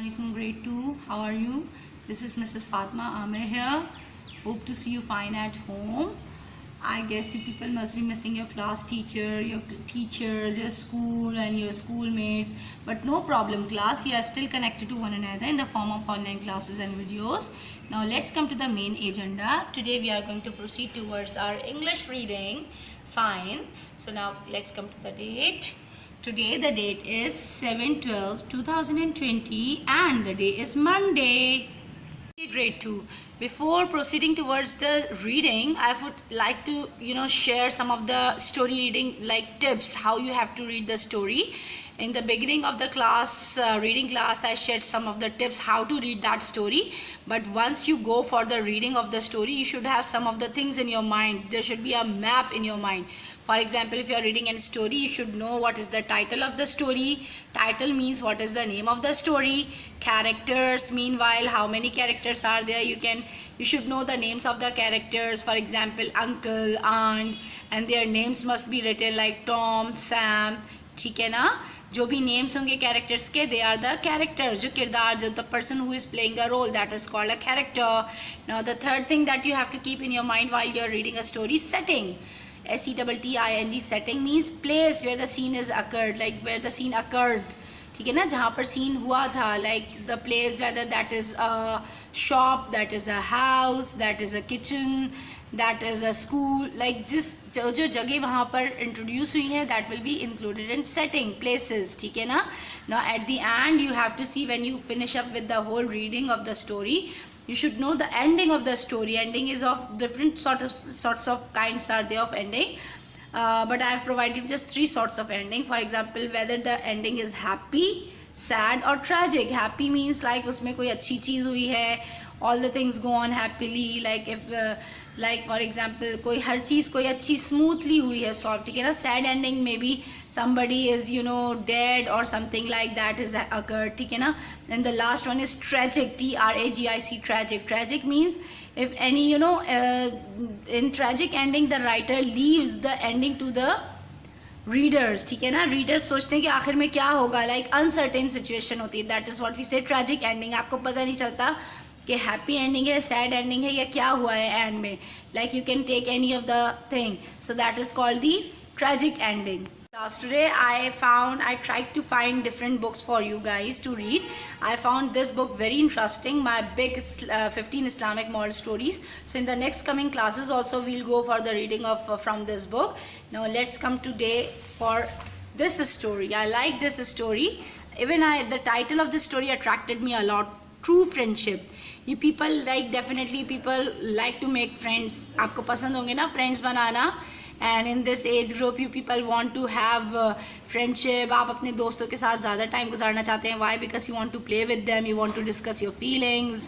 Assalamualaikum grade 2. How are you? This is Mrs. Fatma Amir here. Hope to see you fine at home. I guess you people must be missing your class teacher, your teachers, your school and your schoolmates. But no problem class. We are still connected to one another in the form of online classes and videos. Now let's come to the main agenda. Today we are going to proceed towards our English reading. Fine. So now let's come to the date. Today the date is 7/12/2020 and the day is Monday. Grade 2. Before proceeding towards the reading, I would like to share some of the story reading tips, how you have to read the story. In the beginning of the class, reading class, I shared some of the tips how to read that story. But once you go for the reading of the story, you should have some of the things in your mind. There should be a map in your mind. For example, if you are reading a story, you should know what is the title of the story. Title means what is the name of the story. Characters, meanwhile, how many characters are there. You should know the names of the characters. For example, uncle, aunt, and their names must be written like Tom, Sam. ठीक है ना, जो भी names होंगे characters के, they are the characters, जो किरदार, जो the person who is playing a role, that is called a character. Now the third thing that you have to keep in your mind while you are reading a story, setting. SETTING, setting means place where the scene is occurred, like where the scene occurred. ठीक है ना, जहाँ पर scene हुआ था, like the place, whether that is a shop, that is a house, that is a kitchen, that is a school, like जो जगह वहाँ पर इंट्रोड्यूस हुई है, that will be included in setting, places. ठीक है ना. Now at the end you have to see, when you finish up with the whole reading of the story, you should know the ending of the story. Ending is of different sorts of kinds are there of ending, but I have provided just 3 sorts of ending. For example, whether the ending is happy, sad or tragic. Happy means like उसमें कोई अच्छी चीज़ हुई है, all the things go on happily, like if like for example कोई हर चीज़ कोई अच्छी smoothly हुई है solved. ठीक है ना. Sad ending maybe somebody is dead or something like that is occurred. ठीक है ना. And the last one is tragic, TRAGIC, tragic. Tragic means if any in tragic ending the writer leaves the ending to the readers. ठीक है ना. Readers सोचते हैं कि आखिर में क्या होगा, लाइक अनसर्टेन सिचुएशन होती है. That is what we say tragic ending. आपको पता नहीं चलता कि हैप्पी एंडिंग है, सैड एंडिंग है, या क्या हुआ है एंड में. Like you can take any of the thing, so that is called the tragic ending. Today I tried to find different books for you guys to read. I found this book very interesting, my big 15 Islamic moral stories. So in the next coming classes also we'll go for the reading of from this book. Now let's come today for this story. I like this story. Even the title of this story attracted me a lot. True friendship. You people definitely people like to make friends. आपको पसंद होंगे ना friends banana. And in this age group you people want to have friendship. आप अपने दोस्तों के साथ ज़्यादा टाइम गुजारना चाहते हैं. Why? Because you want to play with them, you want to discuss your feelings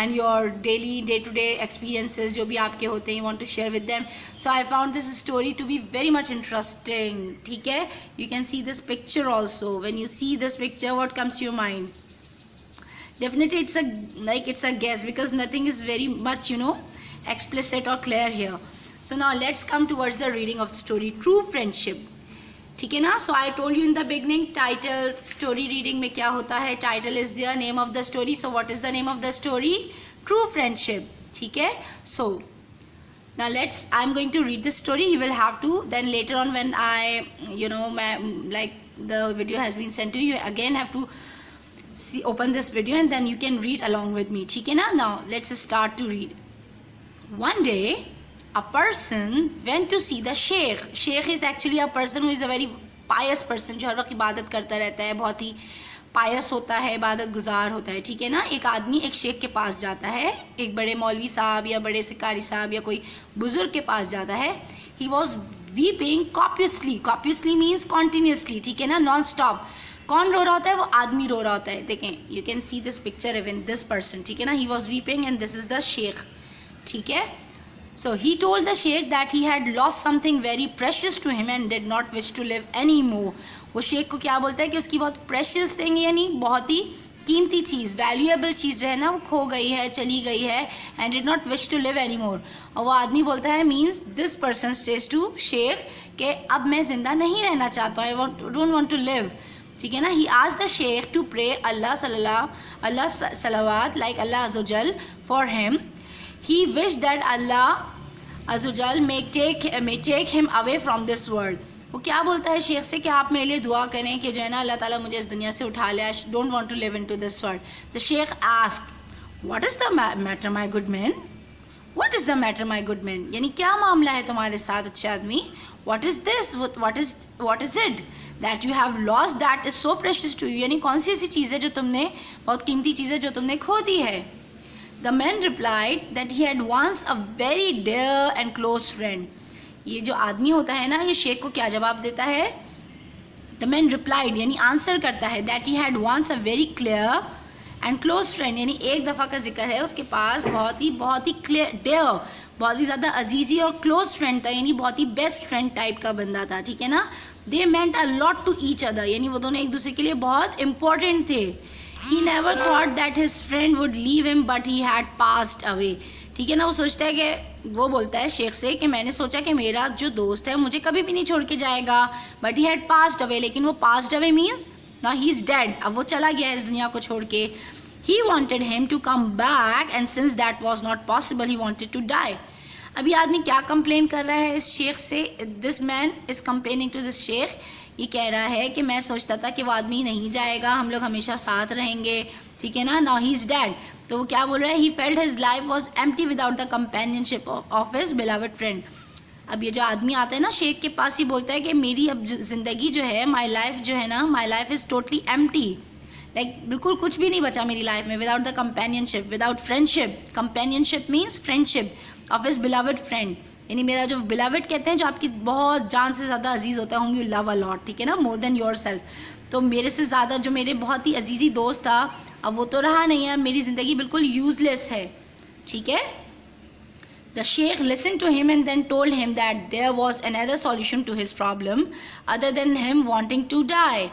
and your day to day experiences जो भी आपके होते हैं, you want to share with them. So I found this story to be very much interesting. ठीक है. You can see this picture also. When you see this picture, what comes to your mind? Definitely it's a guess, because nothing is very much explicit or clear here. So now let's come towards the reading of the story, True Friendship. ठीक है ना. So I told you in the beginning, title story reading में क्या होता है. Title is the name of the story. So what is the name of the story? True Friendship. ठीक है. So now I'm going to read this story. You will have to then later on when the video has been sent to you, again have to open this video and then you can read along with me. ठीक है ना. Now let's start to read. One day a person went to see the sheikh. Sheikh is actually a person who is a very pious person, जो हर वक्त इबादत करता रहता है, बहुत ही पायस होता है, इबादत गुजार होता है. ठीक है ना. एक आदमी एक शेख के पास जाता है, एक बड़े मौलवी साहब या बड़े सिकारी साहब या कोई बुजुर्ग के पास जाता है. He was weeping copiously. Copiously means continuously. ठीक है ना. Non stop. कौन रो रहा होता है? वो आदमी रो रहा होता है. देखें, you can see this picture even this person. ठीक है ना. He was weeping and this is the sheikh. ठीक है. So he told the sheikh that he had lost something very precious to him and did not wish to live anymore. वो शेख को क्या बोलता है कि उसकी बहुत precious thing, यानी बहुत ही कीमती चीज़, valuable चीज़ जो है ना, वो खो गई है, चली गई है, and did not wish to live anymore. और वो आदमी बोलता है, means this person says to Sheikh कि अब मैं ज़िंदा नहीं रहना चाहता हूँ, I don't want to live. ठीक है ना. He asked the sheikh to pray Allah सलावत लाइक अल्लाह अज़्ज़वजल for him. He wish that Allah अज़्ज़वजल may take him away from this world. वो क्या बोलता है शेख से कि आप मेरे लिए दुआ करें कि जो है ना अल्लाह ताला मुझे इस दुनिया से उठा ले. I don't want to live into this world. The sheikh ask what is the matter my good man. What is the matter my good man, यानी क्या मामला है तुम्हारे साथ अच्छे आदमी. What is this, what is it that you have lost that is so precious to you, यानी कौन सी ऐसी चीज़ है जो तुमने, बहुत कीमती चीज़ है जो तुमने खो दी है. The man replied that he had once a very dear and close friend. ये जो आदमी होता है ना, ये शेख को क्या जवाब देता है. द मैन रिप्लाइड यानी आंसर करता है that he had once a very clear and close friend, यानी एक दफ़ा का जिक्र है उसके पास बहुत ही क्लियर डियर, बहुत ही ज़्यादा अजीज़ी और क्लोज फ्रेंड था, यानी बहुत ही बेस्ट फ्रेंड टाइप का बंदा था. ठीक है ना. They meant a lot to each other, यानी वो दोनों एक दूसरे के लिए बहुत इंपॉर्टेंट थे. He never thought that his friend would leave him but he had passed away. ठीक है ना. वो सोचता है कि, वो बोलता है शेख से कि मैंने सोचा कि मेरा जो दोस्त है मुझे कभी भी नहीं छोड़ के जाएगा, but he had passed away, लेकिन वो पास्ड अवे मीन्स ना ही इज़ डेड, अब वो चला गया है इस दुनिया को छोड़ के. He wanted him to come back and since that was not possible he wanted to die. अभी आदमी क्या कंप्लेन कर रहा है इस शेख से. This man is complaining to this sheikh. ये कह रहा है कि मैं सोचता था कि वो आदमी नहीं जाएगा, हम लोग हमेशा साथ रहेंगे. ठीक है ना. Now he is dead. तो वो क्या बोल रहा है, he felt his life was empty without the companionship of his beloved friend. अब ये जो आदमी आता है ना शेख के पास, ही बोलता है कि मेरी अब ज़िंदगी जो है, माई लाइफ जो है ना, my life is totally empty, like बिल्कुल कुछ भी नहीं बचा मेरी लाइफ में. Without the companionship, without friendship. Companionship means friendship of his beloved friend, यानी मेरा जो बिलवड कहते हैं जो आपकी बहुत जान से ज़्यादा अजीज़ होता है, होंगे यू लव अ लॉट. ठीक है ना. More than your self. तो मेरे से ज़्यादा जो मेरे बहुत ही अजीज़ी दोस्त था, अब वो तो रहा नहीं है, मेरी ज़िंदगी बिल्कुल यूज़लेस है. ठीक है. The sheikh listen to him and then told him that there was another solution to his problem other than him wanting to die.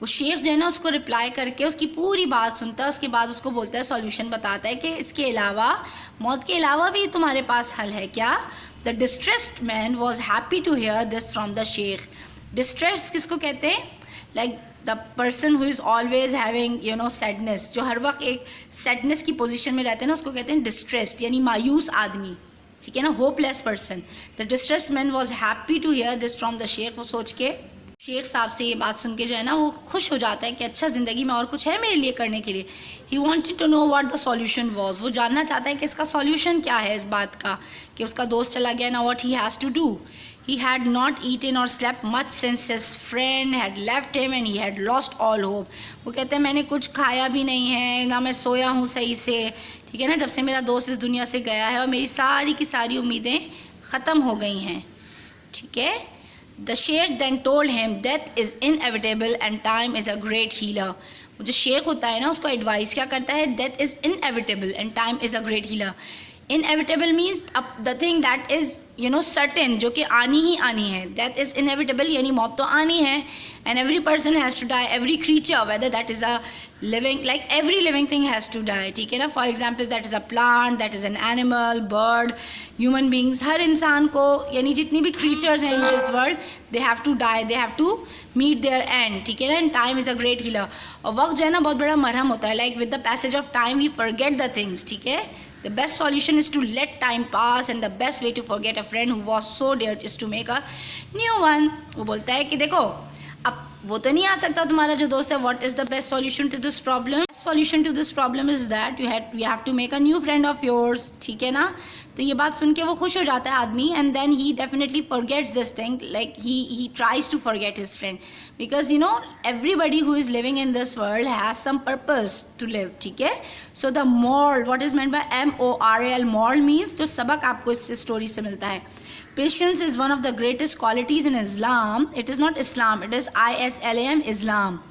वो शेख जो है ना उसको रिप्लाई करके उसकी पूरी बात सुनता है, उसके बाद उसको बोलता है, सॉल्यूशन बताता है कि इसके अलावा, मौत के अलावा भी तुम्हारे पास हल है क्या. The distressed man was happy to hear this from the sheikh. Distress किसको कहते हैं, like the person who is always having you know sadness, जो हर वक्त एक सैडनेस की पोजीशन में रहते हैं ना, उसको कहते हैं डिस्ट्रेस्ड, यानी मायूस आदमी. ठीक है ना. Hopeless person. The distressed man was happy to hear this from the sheikh. वो सोच के शेख साहब से ये बात सुन के जो है ना वो खुश हो जाता है कि अच्छा ज़िंदगी में और कुछ है मेरे लिए करने के लिए. He wanted to know what the solution was. वो जानना चाहता है कि इसका सॉल्यूशन क्या है इस बात का कि उसका दोस्त चला गया ना. What he has to do. He had not eaten or slept much since his friend had left him and he had lost all hope. वो कहते हैं मैंने कुछ खाया भी नहीं है, ना मैं सोया हूँ सही से. ठीक है ना. जब से मेरा दोस्त इस दुनिया से गया है और मेरी सारी की सारी उम्मीदें ख़त्म हो गई हैं. ठीक है. The sheikh then told him death is inevitable and time is a great healer. वो जो शेख होता है ना उसको एडवाइस क्या करता है, death is inevitable and time is a great healer. Inevitable means the thing that is you know certain, जो कि आनी ही आनी है. Death is inevitable यानी मौत तो आनी है. And every person has to die, every creature, whether that is a living, like every living thing has to die. ठीक है ना. For example, that is a plant, that is an animal, bird, human beings. हर इंसान को यानी जितनी भी creatures हैं in this world, they have to die, they have to meet their end. ठीक है ना. And time is a great healer. और वक्त जो है ना बहुत बड़ा मरहम होता है. Like with the passage of time, we forget the things. ठीक है. The best solution is to let time pass and the best way to forget a friend who was so dear is to make a new one. वो बोलता है कि देखो अब वो तो नहीं आ सकता तुम्हारा जो दोस्त है. What is the best solution to this problem? Solution to this problem is that you have to make a new friend of yours. ठीक है ना. तो ये बात सुन के वो खुश हो जाता है आदमी. And then he definitely forgets this thing, like he tries to forget his friend because you know everybody who is living in this world has some purpose to live. ठीक है. So the moral, what is meant by moral, moral means जो सबक आपको इस story से मिलता है. Patience is one of the greatest qualities in Islam. It is not Islam, it is ISLAM, Islam.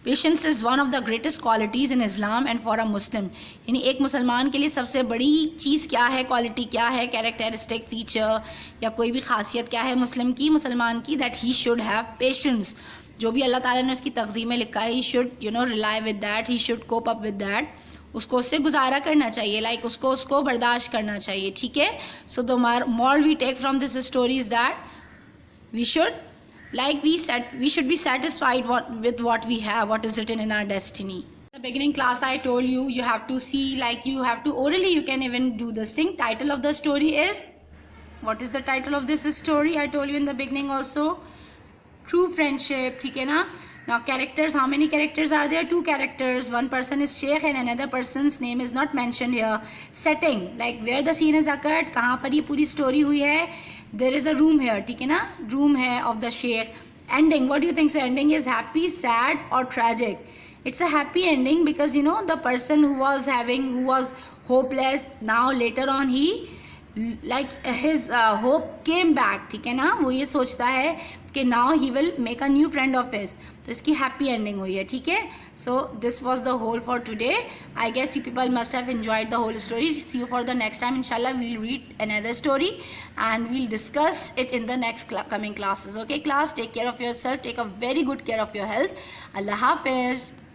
Patience is one of the greatest qualities in Islam and for a Muslim. यानी एक मुसलमान के लिए सबसे बड़ी चीज़ क्या है, क्वालिटी क्या है, कैरेक्टरिस्टिक फीचर या कोई भी खासियत क्या है मुस्लिम की, मुसलमान की, that he should have patience. जो भी अल्लाह ताला ने उसकी तकदीर में लिखा है, he should rely with that, he should cope up with that. उसको उससे गुजारा करना चाहिए, लाइक उसको बर्दाश्त करना चाहिए. ठीक है. So the moral we take from this story is that we should like we should be satisfied with what we have, what is written in our destiny. In the beginning class I told you, you have to see, like you have to orally, you can even do this thing. Title of the story is, what is the title of this story? I told you in the beginning also, True Friendship. ठीक है ना? Now characters, how many characters are there? 2 characters. One person is Sheikh and another person's name is not mentioned here. Setting, like where the scene is occurred, कहाँ पर ये पूरी story हुई है. There is a room here, ठीक है ना? Room है of the Sheikh. Ending, what do you think? So ending is happy, sad or tragic? It's a happy ending because you know the person who was hopeless, now later on he like his hope came back. ठीक है ना? वो ये सोचता है कि now he will make a new friend of his. तो इसकी happy ending हुई है. ठीक है? So this was the whole for today. I guess you people must have enjoyed the whole story. See you for the next time. Inshallah we'll read another story and we'll discuss it in the next coming classes. Okay class, take care of yourself, take a very good care of your health. Allah Hafiz.